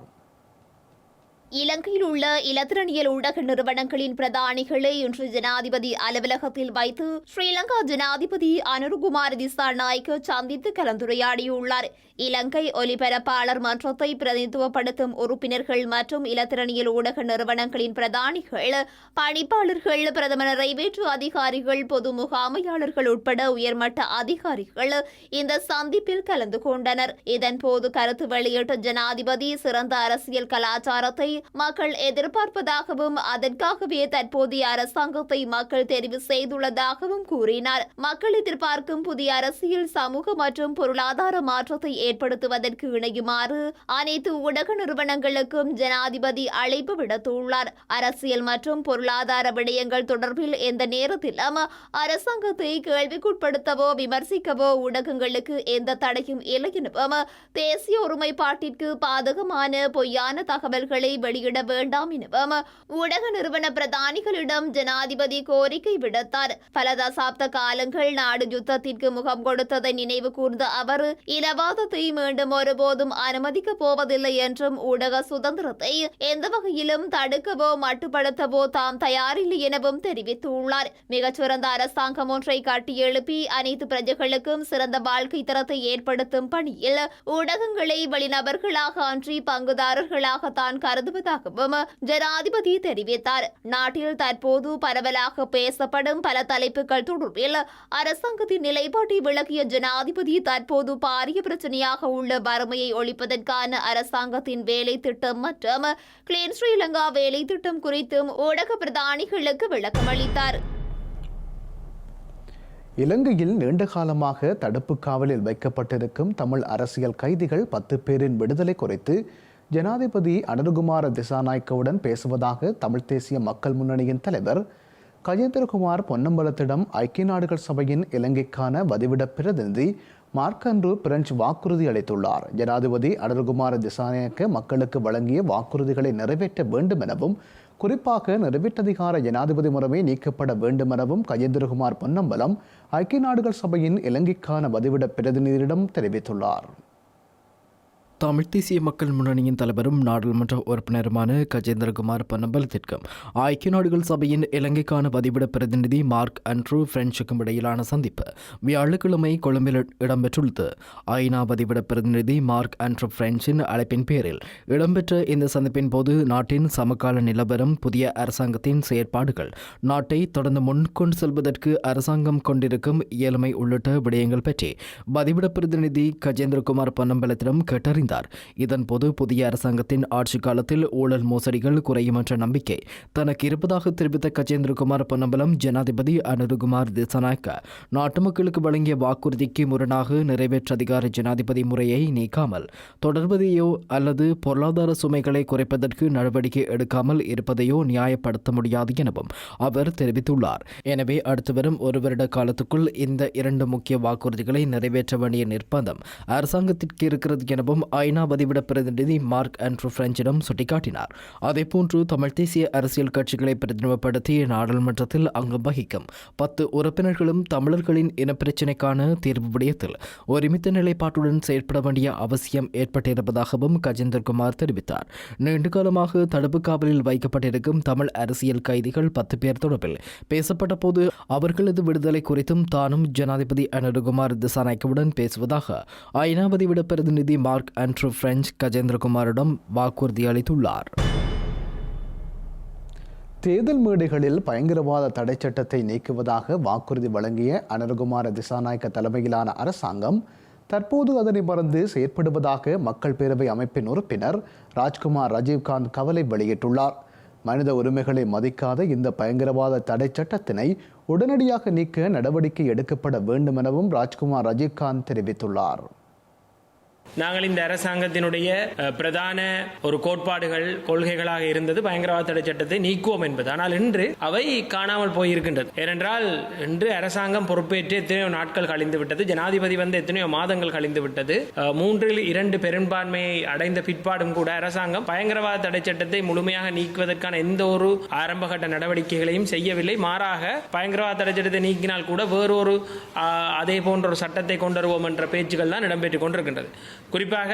Speaker 5: இலங்கையில் உள்ள இலத்திரனியல் ஊடக நிறுவனங்களின் பிரதானிகளை இன்று ஜனாதிபதி அலுவலகத்தில் வைத்து ஸ்ரீலங்கா ஜனாதிபதி அனுரகுமார திசாநாயக்க சந்தித்து கலந்துரையாடியுள்ளார். இலங்கை ஒலிபரப்பாளர் மன்றத்தை பிரதிநிதித்துவப்படுத்தும் உறுப்பினர்கள் மற்றும் இலத்திரனியல் ஊடக நிறுவனங்களின் பிரதானிகள், பணிப்பாளர்கள், பிரதம நிறைவேற்று அதிகாரிகள், பொது முகாமையாளர்கள் உட்பட உயர்மட்ட அதிகாரிகள் இந்த சந்திப்பில் கலந்து கொண்டனர். இதன்போது கருத்து வெளியிட்ட ஜனாதிபதி சிறந்த அரசியல் கலாச்சாரத்தை மக்கள் எதிர்பார்ப்பதாகவும் அதற்காகவே தற்போதைய அரசாங்கத்தை மக்கள் தெரிவு செய்துள்ளதாகவும் கூறினார். மக்கள் எதிர்பார்க்கும் புதிய அரசியல், சமூக மற்றும் பொருளாதார மாற்றத்தை ஏற்படுத்துவதற்கு இணையுமாறு அனைத்து ஊடக நிறுவனங்களுக்கும் ஜனாதிபதி அழைப்பு விடுத்துள்ளார். அரசியல் மற்றும் பொருளாதார விடயங்கள் தொடர்பில் எந்த நேரத்திலும் அரசாங்கத்தை கேள்விக்குட்படுத்தவோ விமர்சிக்கவோ ஊடகங்களுக்கு எந்த தடையும் இல்லை எனவும், தேசிய ஒருமைப்பாட்டிற்கு பாதகமான பொய்யான தகவல்களை வெளியிட வேண்டாம் எனவும் ஊடக நிறுவன பிரதானிகளிடம் ஜனாதிபதி கோரிக்கை விடுத்தார். பல தசாப்த காலங்கள் நாடு யுத்தத்திற்கு முகம் கொடுத்ததை நினைவு கூர்ந்த அவர், இனவாதத்தை மீண்டும் ஒருபோதும் அனுமதிக்கப் போவதில்லை என்றும், ஊடக சுதந்திரத்தை எந்த வகையிலும் தடுக்கவோ மட்டுப்படுத்தவோ தாம் தயாரில்லை எனவும் தெரிவித்துள்ளார். மிகச்சிறந்த அரசாங்கம் ஒன்றை கட்டியெழுப்பி அனைத்து பிரஜைகளுக்கும் சிறந்த வாழ்க்கை தரத்தை ஏற்படுத்தும் பணியில் ஊடகங்களை வெளிநபர்களாக அன்றி பங்குதாரர்களாக தான் கருதுவதாகவும் ஜனாதிபதி தெரிவித்தார். நாட்டில் தற்போது பரவலாக பேசப்படும் பல தலைப்புகள் தொடர்பில் அரசாங்கத்தின் நிலைப்பாட்டை விளக்கிய ஜனாதிபதி, தற்போது பாரிய பிரச்சனையாக உள்ள வறுமையை ஒழிப்பதற்கான அரசாங்கத்தின் வேலை திட்டம் மற்றும் கிளீன் ஸ்ரீலங்கா வேலை திட்டம் குறித்தும் ஊடக பிரதானிகளுக்கு விளக்கமளித்தார்.
Speaker 2: இலங்கையில் நீண்ட காலமாக தடுப்பு காவலில் வைக்கப்பட்டிருக்கும் தமிழ் அரசியல் கைதிகள் 10 பேரின் விடுதலை குறித்து ஜனாதிபதி அனுரகுமார திசாநாயக்கவுடன் பேசுவதாக தமிழ் தேசிய மக்கள் முன்னணியின் தலைவர் கஜேந்திரகுமார் பொன்னம்பலத்திடம் ஐக்கிய நாடுகள் சபையின் இலங்கைக்கான வதிவிட பிரதிநிதி மார்க்-அன்ட்ரூ பிரெஞ்சு வாக்குறுதி அளித்துள்ளார். ஜனாதிபதி அனுரகுமார திசாநாயக்க மக்களுக்கு வழங்கிய வாக்குறுதிகளை நிறைவேற்ற வேண்டும் எனவும், குறிப்பாக நிறைவேற்றதிகார ஜனாதிபதி முறைமை நீக்கப்பட வேண்டும் எனவும் கஜேந்திரகுமார் பொன்னம்பலம் ஐக்கிய நாடுகள் சபையின் இலங்கைக்கான வதிவிட பிரதிநிதியிடம் தெரிவித்துள்ளார்.
Speaker 4: தமிழ் தேசிய மக்கள் முன்னணியின் தலைவரும் நாடாளுமன்ற உறுப்பினருமான கஜேந்திரகுமார் பொன்னம்பலத்திற்கும் ஐக்கிய நாடுகள் சபையின் இலங்கைக்கான பதிவிட பிரதிநிதி மார்க்-அன்ட்ரூ பிரெஞ்சுக்கும் இடையிலான சந்திப்பு வியாழக்கிழமை கொழும்பில் இடம்பெற்றுள்ளது. ஐநா பதிவிட பிரதிநிதி மார்க்-அன்ட்ரூ பிரெஞ்சின் அழைப்பின் பேரில் இடம்பெற்ற இந்த சந்திப்பின் போது நாட்டின் சமகால நிலவரம், புதிய அரசாங்கத்தின் செயற்பாடுகள், நாட்டை தொடர்ந்து முன்கொண்டு செல்வதற்கு அரசாங்கம் கொண்டிருக்கும் இயலுமை உள்ளிட்ட விடயங்கள் பற்றி பதிவிட பிரதிநிதி கஜேந்திரகுமார் பொன்னம்பலத்திடம் கேட்டறிந்தார். இதன்போது புதிய அரசாங்கத்தின் ஆட்சி காலத்தில் ஊழல் மோசடிகள் குறையும் என்ற நம்பிக்கை தனக்கு இருப்பதாக தெரிவித்த கஜேந்திரகுமார் பொன்னம்பலம், ஜனாதிபதி அனுரகுமார் திசாநாயக்க நாட்டு மக்களுக்கு வழங்கிய வாக்குறுதிக்கு முரணாக நிறைவேற்ற அதிகார ஜனாதிபதி முறையை நீக்காமல் தொடர்வதையோ அல்லது பொருளாதார சுமைகளை குறைப்பதற்கு நடவடிக்கை எடுக்காமல் இருப்பதையோ நியாயப்படுத்த முடியாது எனவும் அவர் தெரிவித்துள்ளார். எனவே அடுத்து வரும் ஒரு வருட காலத்துக்குள் இந்த 2 முக்கிய வாக்குறுதிகளை நிறைவேற்ற வேண்டிய நிர்பந்தம் அரசாங்கத்திற்கு இருக்கிறது எனவும் ஐநா பதிவிட பிரதிநிதி மார்க் ஆண்ட்ரூ பிரெஞ்சிடம் சுட்டிக்காட்டினார். அதேபோன்று தமிழ் தேசிய அரசியல் கட்சிகளை பிரதிநிதிப்படுத்தி நாடாளுமன்றத்தில் அங்கம் வகிக்கும் 10 உறுப்பினர்களும் தமிழர்களின் இனப்பிரச்சினைக்கான தீர்வு விடயத்தில் ஒருமித்த நிலைப்பாட்டுடன் செயற்பட வேண்டிய அவசியம் ஏற்பட்டிருப்பதாகவும் கஜேந்திரகுமார் தெரிவித்தார். நீண்டகாலமாக தடுப்பு காவலில் வைக்கப்பட்டிருக்கும் தமிழ் அரசியல் கைதிகள் 10 பேர் தொடர்பில் பேசப்பட்ட போது அவர்களது விடுதலை குறித்தும் தானும் ஜனாதிபதி அனுரகுமார் திசாநாயக்கவுடன் பேசுவதாக ஐநாபதி விட பிரதிநிதி மார்க் ஆண்ட்ரூ பிரெஞ்ச் கஜேந்திரகுமாரிடம் வாக்குறுதி அளித்துள்ளார்.
Speaker 2: தேர்தல் மேடைகளில் பயங்கரவாத தடை சட்டத்தை நீக்குவதாக வாக்குறுதி வழங்கிய அனுரகுமார திசாநாயக்க தலைமையிலான அரசாங்கம் தற்போது அதனை மறந்து செயற்படுவதாக மக்கள் பேரவை அமைப்பின் உறுப்பினர் ராஜ்குமார் ராஜீவ்காந்த் கவலை வெளியிட்டுள்ளார். மனித உரிமைகளை மதிக்காத இந்த பயங்கரவாத தடை சட்டத்தினை உடனடியாக நீக்க நடவடிக்கை எடுக்கப்பட வேண்டும் எனவும் ராஜ்குமார் ராஜீவ்காந்த் தெரிவித்துள்ளார்.
Speaker 8: நாங்கள் இந்த அரசாங்கத்தினுடைய பிரதான ஒரு கோட்பாடுகள் கொள்கைகளாக இருந்தது பயங்கரவாத தடை சட்டத்தை நீக்குவோம் என்பது. ஆனால் இன்று அவை காணாமல் போயிருக்கின்றது. ஏனென்றால் இன்று அரசாங்கம் பொறுப்பேற்று எத்தனையோ நாட்கள் கழிந்து விட்டது, ஜனாதிபதி வந்து எத்தனையோ மாதங்கள் கழிந்து விட்டது. 3/2 பெரும்பான்மையை அடைந்த பிற்பாடும் கூட அரசாங்கம் பயங்கரவாத தடை சட்டத்தை முழுமையாக நீக்குவதற்கான எந்த ஒரு ஆரம்பகட்ட நடவடிக்கைகளையும் செய்யவில்லை. மாறாக பயங்கரவாத தடை சட்டத்தை நீக்கினால் கூட வேறொரு அதே போன்ற ஒரு சட்டத்தை கொண்டு வருவோம் என்ற பேச்சுக்கள் தான் இடம்பெற்றுக் கொண்டிருக்கின்றது. குறிப்பாக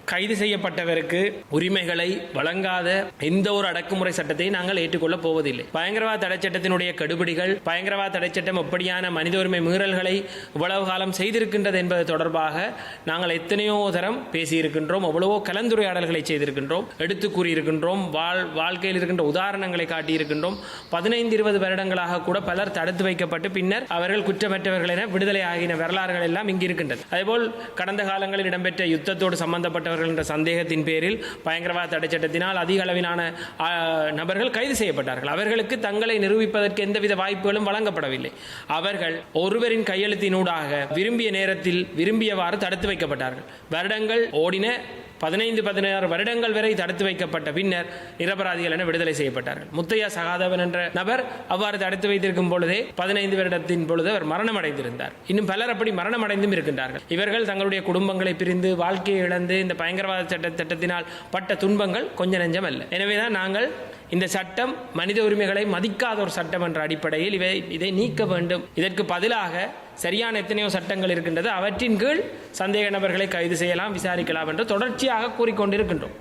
Speaker 8: கைது செய்யப்பட்டவருக்கு உரிமைகளை வழங்காத எந்த ஒரு அடக்குமுறை சட்டத்தை நாங்கள் ஏற்றுக்கொள்ளப் போவதில்லை. பயங்கரவாத தடை சட்டத்தினுடைய கெடுபிடிகள், பயங்கரவாத தடை சட்டம் எப்படியான மனித உரிமை மீறல்களை இவ்வளவு காலம் செய்திருக்கின்றது என்பது தொடர்பாக நாங்கள் எத்தனையோ தரம் பேசியிருக்கின்றோம், எவ்வளவோ கலந்துரையாடல்களை செய்திருக்கின்றோம், எடுத்து கூறியிருக்கின்றோம், வாழ்க்கையில் இருக்கின்ற உதாரணங்களை காட்டியிருக்கின்றோம். 15-20 வருடங்களாக கூட பலர் தடுத்து வைக்கப்பட்டு பின்னர் அவர்கள் குற்றமற்றவர்கள் என விடுதலை ஆகின வரலாறுகள் எல்லாம் இங்கு இருக்கின்றது. அதேபோல் கடந்த காலங்களில் இடம்பெற்ற யுத்தத்தோடு சம்பந்தப்பட்டவர்கள் என்ற சந்தேகத்தின் பேரில் பயங்கரவாத தடை சட்டத்தினால் அதிக அளவிலான நபர்கள் கைது செய்யப்பட்டார்கள். அவர்களுக்கு தங்களை நிரூபிப்பதற்கு எந்தவித வாய்ப்புகளும் வழங்கப்படவில்லை. அவர்கள் ஒருவரின் கையெழுத்தினூடாக விரும்பிய நேரத்தில் விரும்பியவாறு தடுத்து வைக்கப்பட்டார்கள். வருடங்கள் ஓடின. 15-16 வருடங்கள் வரை தடுத்து வைக்கப்பட்ட பின்னர் நிரபராதிகள் என விடுதலை செய்யப்பட்டார்கள். முத்தையா சகாதேவன் என்ற நபர் அவ்வாறு தடுத்து வைத்திருக்கும் பொழுதே 15 வருடத்தின் பொழுது அவர் மரணம் அடைந்திருந்தார். இன்னும் பலர் அப்படி மரணம் அடைந்தும் இருக்கின்றார்கள். இவர்கள் தங்களுடைய குடும்பங்களை பிரிந்து வாழ்க்கையை இழந்து இந்த பயங்கரவாத சட்டத்தினால் பட்ட துன்பங்கள் கொஞ்ச நெஞ்சம் அல்ல. எனவேதான் நாங்கள் இந்த சட்டம் மனித உரிமைகளை மதிக்காத ஒரு சட்டம் என்ற அடிப்படையில் இதை நீக்க வேண்டும். இதற்கு பதிலாக சரியான எத்தனையோ சட்டங்கள் இருக்கின்றது, அவற்றின் கீழ் சந்தேக நபர்களை கைது செய்யலாம், விசாரிக்கலாம் என்று தொடர்ச்சியாக கூறிக்கொண்டிருக்கின்றோம்.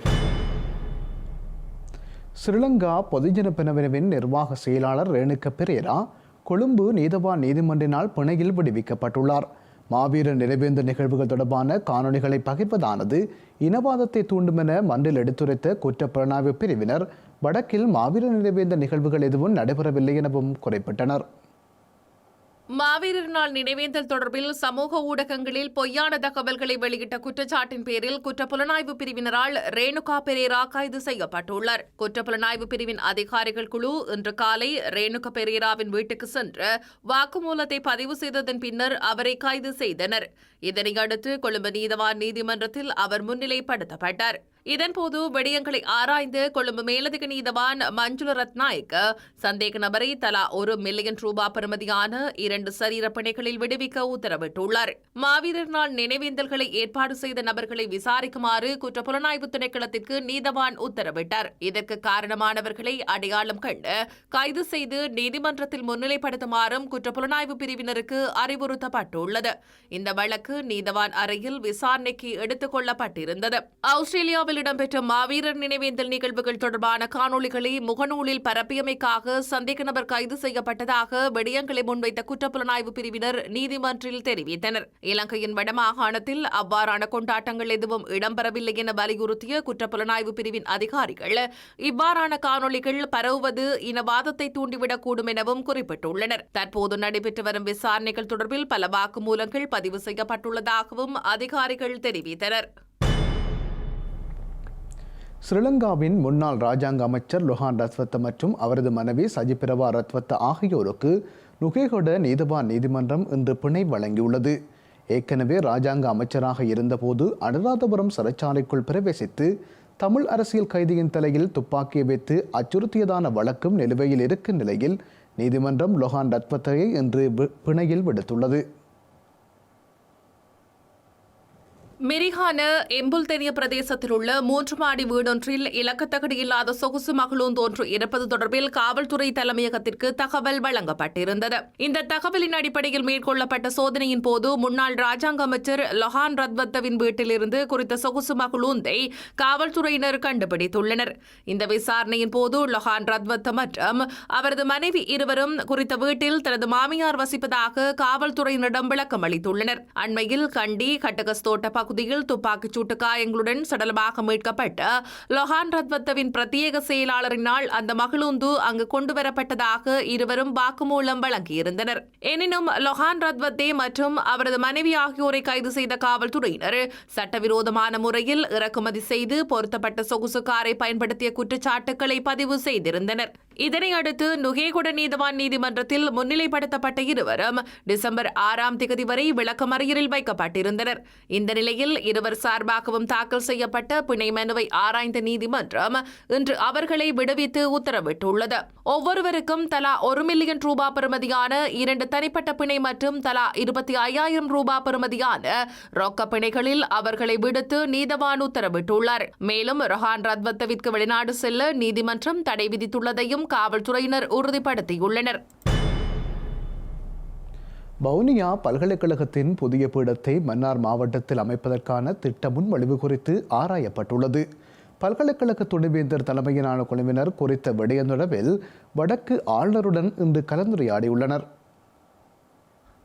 Speaker 2: ஸ்ரீலங்கா பொதுஜன பெரமுனவின் நிர்வாக செயலாளர் ரேணுக பெரேரா கொழும்பு நீதவான் நீதிமன்றினால் பிணையில் விடுவிக்கப்பட்டுள்ளார். மாவீரர் நினைவேந்த நிகழ்வுகள் தொடர்பான காணொலிகளை பகிர்வதானது இனவாதத்தை தூண்டும் என மன்றில் எடுத்துரைத்த குற்றப்புலனாய்வு பிரிவினர் வடக்கில் மாவீரர் நினைவேந்த நிகழ்வுகள் எதுவும் நடைபெறவில்லை எனவும் குறிப்பிட்டனர்.
Speaker 9: மாவீரர் நாள் நினைவேந்தல் தொடர்பில் சமூக ஊடகங்களில் பொய்யான தகவல்களை வெளியிட்ட குற்றச்சாட்டின் பேரில் குற்றப்புலனாய்வு பிரிவினரால் ரேணுகா பெரேரா கைது செய்யப்பட்டுள்ளார். குற்றப்புலனாய்வு பிரிவின் அதிகாரிகள் குழு இன்று காலை ரேணுகா பெரேராவின் வீட்டுக்கு சென்று வாக்குமூலத்தை பதிவு செய்ததன் பின்னர் அவரை கைது செய்தனர். இதனையடுத்து கொழும்பு நீதவான் நீதிமன்றத்தில் அவர் முன்னிலைப்படுத்தப்பட்டார். இதன்போது விடயங்களை ஆராய்ந்து கொழும்பு மேலதிக நீதவான் மஞ்சுள ரத்நாயக்க சந்தேக நபரை தலா 1 மில்லியன் ரூபாய் பெறுமதியான 2 சரீர பிணைகளில் விடுவிக்க உத்தரவிட்டுள்ளார். மாவீரர் நாள் நினைவேந்தல்களை ஏற்பாடு செய்த நபர்களை விசாரிக்குமாறு குற்றப்புலனாய்வு திணைக்களத்திற்கு நீதவான் உத்தரவிட்டார். இதற்கு காரணமானவர்களை அடையாளம் கண்டு கைது செய்து நீதிமன்றத்தில் முன்னிலைப்படுத்துமாறும் குற்றப்புலனாய்வு பிரிவினருக்கு அறிவுறுத்தப்பட்டுள்ளது. இந்த வழக்கு நீதவான் அறையில் விசாரணைக்கு எடுத்துக் கொள்ளப்பட்டிருந்தது. ஆஸ்திரேலியாவில் இடம்பெற்ற மாவீரர் நினைவேந்தல் நிகழ்வுகள் தொடர்பான காணொலிகளை முகநூலில் பரப்பியமைக்காக சந்தேக நபர் கைது செய்யப்பட்டதாக விடயங்களை முன்வைத்த குற்றப்புலனாய்வு பிரிவினர் நீதிமன்றில் தெரிவித்தனர். இலங்கையின் வடமாகாணத்தில் அவ்வாறான கொண்டாட்டங்கள் எதுவும் இடம்பெறவில்லை என வலியுறுத்திய குற்றப்புலனாய்வு பிரிவின் அதிகாரிகள் இவ்வாறான காணொலிகள் பரவுவது இனவாதத்தை தூண்டிவிடக்கூடும் எனவும் குறிப்பிட்டுள்ளனர். தற்போது நடைபெற்று வரும் விசாரணைகள் தொடர்பில் பல வாக்குமூலங்கள் பதிவு செய்யப்பட்டுள்ளதாகவும் அதிகாரிகள் தெரிவித்தனர்.
Speaker 2: ஸ்ரீலங்காவின் முன்னாள் ராஜாங்க அமைச்சர் லொஹான் ரத்வத்த மற்றும் அவரது மனைவி சஜிபிரவா ரத்வத்த ஆகியோருக்கு நுகேகொட நீதவான் நீதிமன்றம் இன்று பிணை வழங்கியுள்ளது. ஏற்கனவே ராஜாங்க அமைச்சராக இருந்தபோது அனுராதபுரம் சிறைச்சாலைக்குள் பிரவேசித்து தமிழ் அரசியல் கைதியின் தலையில் துப்பாக்கியை வைத்து அச்சுறுத்தியதான வழக்கும் நிலுவையில் இருக்கும் நிலையில் நீதிமன்றம் லொஹான் ரத்வத்தையை இன்று பிணையில் விடுத்துள்ளது.
Speaker 9: மிரிகான எம்புல்தெனிய பிரதேசத்தில் உள்ள 3 மாடி வீடொன்றில் இலக்கத்தகடு இல்லாத சொகுசு மகளூந்து ஒன்று இருப்பது தொடர்பில் காவல்துறை தலைமையகத்திற்கு தகவல் வழங்கப்பட்டிருந்தது. இந்த தகவலின் அடிப்படையில் மேற்கொள்ளப்பட்ட சோதனையின் போது முன்னாள் ராஜாங்க அமைச்சர் லொஹான் ரத்வத்தவின் வீட்டிலிருந்து குறித்த சொகுசு மகளூந்தை காவல்துறையினர் கண்டுபிடித்துள்ளனர். இந்த விசாரணையின் போது லொஹான் ரத்வத்த மற்றும் அவரது மனைவி இருவரும் குறித்த வீட்டில் தனது மாமியார் வசிப்பதாக காவல்துறையினரிடம் விளக்கம் அளித்துள்ளனர். அண்மையில் கண்டி கட்டகஸ்தோட்ட பகுதியில் துப்பாக்கிச் சூட்டு காயங்களுடன் சடலமாக மீட்கப்பட்ட லொஹான் ரத்வத்தவின் பிரத்யேக செயலாளரினால் அந்த மகளூந்து அங்கு கொண்டுவரப்பட்டதாக இருவரும் வாக்குமூலம் வழங்கியிருந்தனர். எனினும் லொஹான் ரத்வத்தே மற்றும் அவரது மனைவி ஆகியோரை கைது செய்த காவல்துறையினர் சட்டவிரோதமான முறையில் இறக்குமதி செய்து பொருத்தப்பட்ட சொகுசு காரை பயன்படுத்திய குற்றச்சாட்டுக்களை பதிவு செய்திருந்தனர். இதனையடுத்து நுகேகொட நீதவான் நீதிமன்றத்தில் முன்னிலைப்படுத்தப்பட்ட இருவரும் டிசம்பர் 6ஆம் தேதி வரை விளக்கமறியலில் வைக்கப்பட்டிருந்தனர். இந்த நிலையில் இருவர் சார்பாகவும் தாக்கல் செய்யப்பட்ட பிணை மனுவை ஆராய்ந்த நீதிமன்றம் இன்று அவர்களை விடுவித்து உத்தரவிட்டுள்ளது. ஒவ்வொருவருக்கும் தலா 1 மில்லியன் ரூபாய் பெறுமதியான 2 தனிப்பட்ட பிணை மற்றும் தலா 25,000 ரூபாய் பெறுமதியான ரொக்க பிணைகளில் அவர்களை விடுத்து நீதவான் உத்தரவிட்டுள்ளார். மேலும் ரொஹான் ரத்வத்தவிற்கு வெளிநாடு செல்ல நீதிமன்றம் தடை விதித்துள்ளதையும் காவல்துறையினர் உறுதிப்படுத்தியுள்ளனர்.
Speaker 2: வவுனியா பல்கலைக்கழகத்தின் புதிய பீடத்தை மன்னார் மாவட்டத்தில் அமைப்பதற்கான திட்ட முன்மொழிவு குறித்து ஆராயப்பட்டுள்ளது. பல்கலைக்கழக துணைவேந்தர் தலைமையிலான குழுவினர் குறித்த விடயம் தொடர்பில் வடக்கு ஆளுநருடன் இன்று கலந்துரையாடியுள்ளனர்.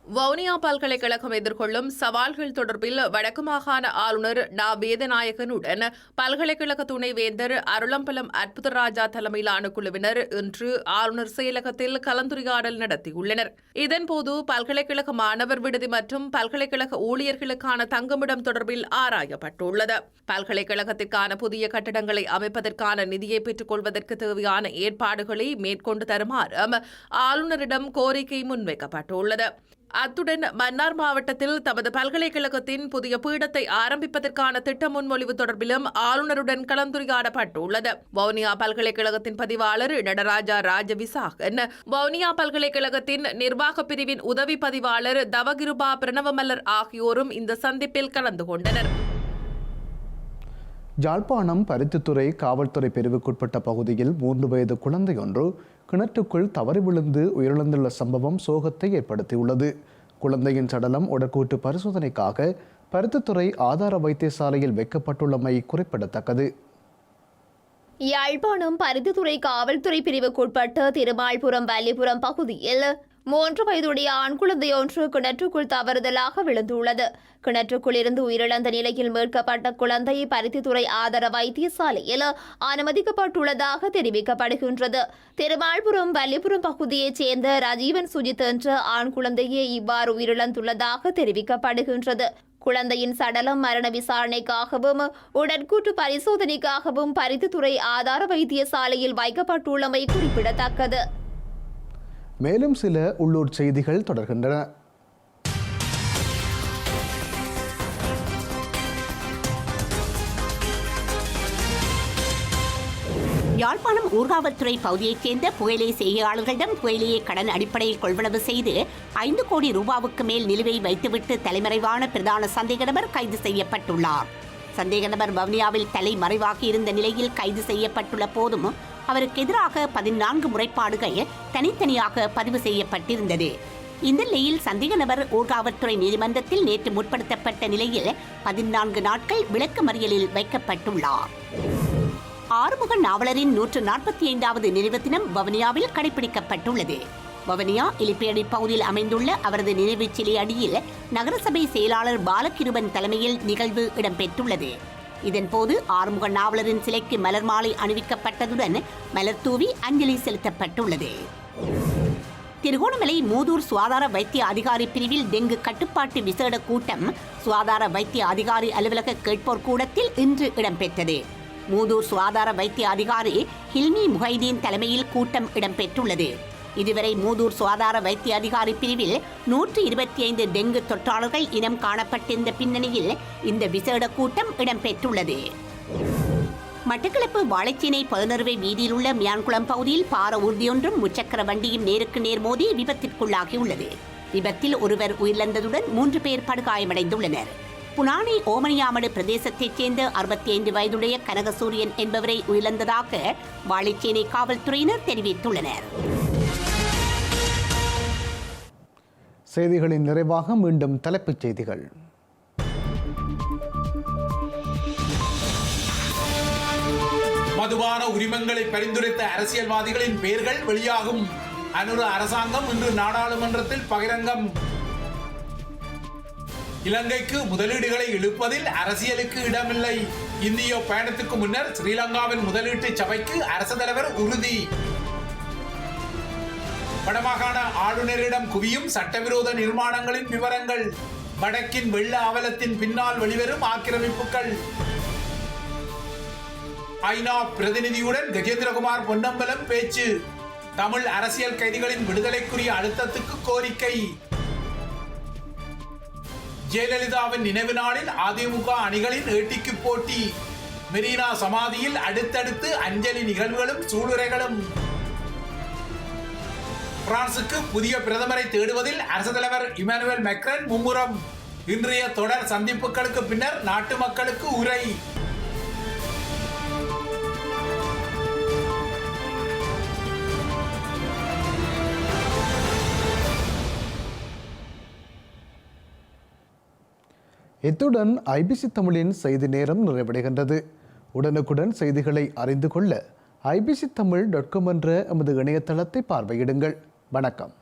Speaker 9: வவுனியா பல்கலைக்கழகம் எதிர்கொள்ளும் சவால்கள் தொடர்பில் வடக்கு மாகாண ஆளுநர் நா வேதநாயகனுடன் பல்கலைக்கழக துணைவேந்தர் அருளம்பலம் அற்புதராஜா தலைமையிலான குழுவினர் இன்று ஆளுநர் செயலகத்தில் கலந்துரையாடல் நடத்தியுள்ளனர். இதன்போது பல்கலைக்கழக மாணவர் விடுதி மற்றும் பல்கலைக்கழக ஊழியர்களுக்கான தங்குமிடம் தொடர்பில் ஆராயப்பட்டுள்ளது. பல்கலைக்கழகத்திற்கான புதிய கட்டடங்களை அமைப்பதற்கான நிதியை பெற்றுக் கொள்வதற்கு தேவையான ஏற்பாடுகளை மேற்கொண்டு தருமாறும் ஆளுநரிடம் கோரிக்கை முன்வைக்கப்பட்டுள்ளது. அத்துடன் மன்னார் மாவட்டத்தில் தமது பல்கலைக்கழகத்தின் புதிய பீடத்தை ஆரம்பிப்பதற்கான திட்ட முன்மொழிவு தொடர்பிலும் ஆளுநருடன் கலந்துரையாடப்பட்டுள்ளது. வவுனியா பல்கலைக்கழகத்தின் பதிவாளர் நடராஜா ராஜவிசாகன், வவுனியா பல்கலைக்கழகத்தின் நிர்வாக பிரிவின் உதவி பதிவாளர் தவகிருபா பிரணவமல்லர் ஆகியோரும் இந்த சந்திப்பில் கலந்து கொண்டனர்.
Speaker 2: யாழ்ப்பாணம் பருத்தித்துறை காவல்துறை பிரிவுக்குட்பட்ட பகுதியில் 3 வயது குழந்தையொன்று கிணற்றுக்குள் தவறி விழுந்து உயிரிழந்துள்ள சம்பவம் சோகத்தை ஏற்படுத்தியுள்ளது. குழந்தையின் சடலம் உடற்கூட்டு பரிசோதனைக்காக பருத்தித்துறை ஆதார வைத்தியசாலையில் வைக்கப்பட்டுள்ளமை குறிப்பிடத்தக்கது.
Speaker 5: யாழ்ப்பாணம் பருத்தித்துறை காவல்துறை பிரிவுக்குட்பட்ட திருமால்புரம் வல்லிபுரம் பகுதியில் 3 வயதுடைய ஆண் குழந்தையொன்று கிணற்றுக்குள் தவறுதலாக விழுந்துள்ளது. கிணற்றுக்குள் இருந்து உயிரிழந்த நிலையில் மீட்கப்பட்ட குழந்தை பருத்தித்துறை ஆதார வைத்தியசாலையில் அனுமதிக்கப்பட்டுள்ளதாக தெரிவிக்கப்படுகின்றது. திருமால்புரம் வல்லிபுரம் பகுதியைச் சேர்ந்த ரஜீவன் சுஜித் என்ற ஆண் குழந்தையே இவ்வாறு உயிரிழந்துள்ளதாக தெரிவிக்கப்படுகின்றது. குழந்தையின் சடலம் மரண விசாரணைக்காகவும் உடற்கூற்று பரிசோதனைக்காகவும் பருத்தித்துறை ஆதார வைத்தியசாலையில் வைக்கப்பட்டுள்ளமை குறிப்பிடத்தக்கது.
Speaker 2: மேலும் சில உள்ளூர் செய்திகள் தொடர்கின்றன.
Speaker 10: யாழ்ப்பாணம் ஊர்காவல்துறை பகுதியைச் சேர்ந்த புகையிலை செய்கையாளர்களிடம் புகையிலையை கடன் அடிப்படையில் கொள்வனவு செய்து 5 கோடி ரூபாவுக்கு மேல் நிலுவை வைத்துவிட்டு தலைமறைவான பிரதான சந்தேக நபர் கைது செய்யப்பட்டுள்ளார். சந்தேக நபர் வவுனியாவில் தலைமறைவாகி இருந்த நிலையில் கைது செய்யப்பட்டுள்ள போதும் அவருக்கு எதிராக 14 முறைப்பாடுகள் தனித்தனியாக பதிவு செய்யப்பட்டிருந்தது. இந்த நிலையில் சந்தேக நபர் ஊர்காவல்துறை நீதிமன்றத்தில் நேற்று முற்படுத்தப்பட்ட நிலையில் 14 நாட்கள் விளக்கமறியலில் வைக்கப்பட்டுள்ளார். ஆறுமுக நாவலரின் 145வது நினைவு தினம் வவுனியாவில் கடைபிடிக்கப்பட்டுள்ளது. வவுனியா இலிப்பேடி பகுதியில் அமைந்துள்ள அவரது நினைவு சிலை அடியில் நகரசபை செயலாளர் பாலகிருபன் தலைமையில் நிகழ்வு இடம்பெற்றுள்ளது. இதன்போது ஆறுமுக நாவலரின் சிலைக்கு மலர் மாலை அணிவிக்கப்பட்டதுடன் மலர் தூவி அஞ்சலி செலுத்தப்பட்டுள்ளது. திருகோணமலை மூதூர் சுகாதார வைத்திய அதிகாரி பிரிவில் டெங்கு கட்டுப்பாட்டு விசேட கூட்டம் சுகாதார வைத்திய அதிகாரி அலுவலக கேட்போர் கூடத்தில் இன்று இடம்பெற்றது. மூதூர் சுகாதார வைத்திய அதிகாரி ஹில்மி முஹைதீன் தலைமையில் கூட்டம் இடம்பெற்றுள்ளது. இதுவரை மூதூர் சுகாதார வைத்திய அதிகாரி பிரிவில் 125 டெங்கு தொற்றாளர்கள் இனம் காணப்பட்டிருந்த பின்னணியில் இந்த விசேட கூட்டம் இடம்பெற்றுள்ளது. மட்டக்களப்பு வாழைச்சேனை 11 வீதியில் உள்ள மியான்குளம் பகுதியில் பார ஊர்தியொன்றும் முச்சக்கர வண்டியும் நேருக்கு நேர் மோதி விபத்திற்குள்ளாகியுள்ளது. விபத்தில் ஒருவர் உயிரிழந்ததுடன் 3 பேர் படுகாயமடைந்துள்ளனர். புனானை ஓமனியாமடு பிரதேசத்தைச் சேர்ந்த 65 வயதுடைய கனகசூரியன் என்பவரை உயிரிழந்ததாக வாழைச்சேனை காவல்துறையினர் தெரிவித்துள்ளனர்.
Speaker 2: செய்திகளின் நிறைவாக மீண்டும் தலைப்புச் செய்திகள்.
Speaker 3: மதுபான உரிமங்களை பரிந்துரைத்த அரசியல்வாதிகளின் பெயர்கள் வெளியாகும். அனுர அரசாங்கம் இன்று நாடாளுமன்றத்தில் பகிரங்கம். இலங்கைக்கு முதலீடுகளை இழுப்பதில் அரசியலுக்கு இடமில்லை. இந்திய பயணத்துக்கு முன்னர் ஸ்ரீலங்காவின் முதலீட்டு சபைக்கு அரசு தலைவர் உறுதி. வடமாகாண ஆளுநரிடம் குவியும் சட்டவிரோத நிர்மாணங்களின் விவரங்கள். வடக்கின் வெள்ள அவலத்தின் பின்னால் வெளிவரும் ஆக்கிரமிப்புகள். ஐநா பிரதிநிதியுடன் கஜேந்திரகுமார் பொன்னம்பலம் பேச்சு. தமிழ் அரசியல் கைதிகளின் விடுதலைக்குரிய அழுத்தத்துக்கு கோரிக்கை. ஜெயலலிதாவின் நினைவு நாளில் அதிமுக அணிகளின் ஏட்டிக்கு போட்டி. மெரினா சமாதியில் அடுத்தடுத்து அஞ்சலி நிகழ்வுகளும் சூளுரைகளும். பிரான்சுக்கு புதிய பிரதமரை தேடுவதில் அரசு தலைவர் இமானுவேல் மெக்ரன் மும்முரம். இன்றைய தொடர் சந்திப்புகளுக்கு பின்னர் நாட்டு மக்களுக்கு உரை.
Speaker 2: இத்துடன் ஐபிசி தமிழின் செய்தி நேரம் நிறைவடைகின்றது. உடனுக்குடன் செய்திகளை அறிந்து கொள்ள ibctamil.com என்ற எமது இணையதளத்தை பார்வையிடுங்கள். வணக்கம்.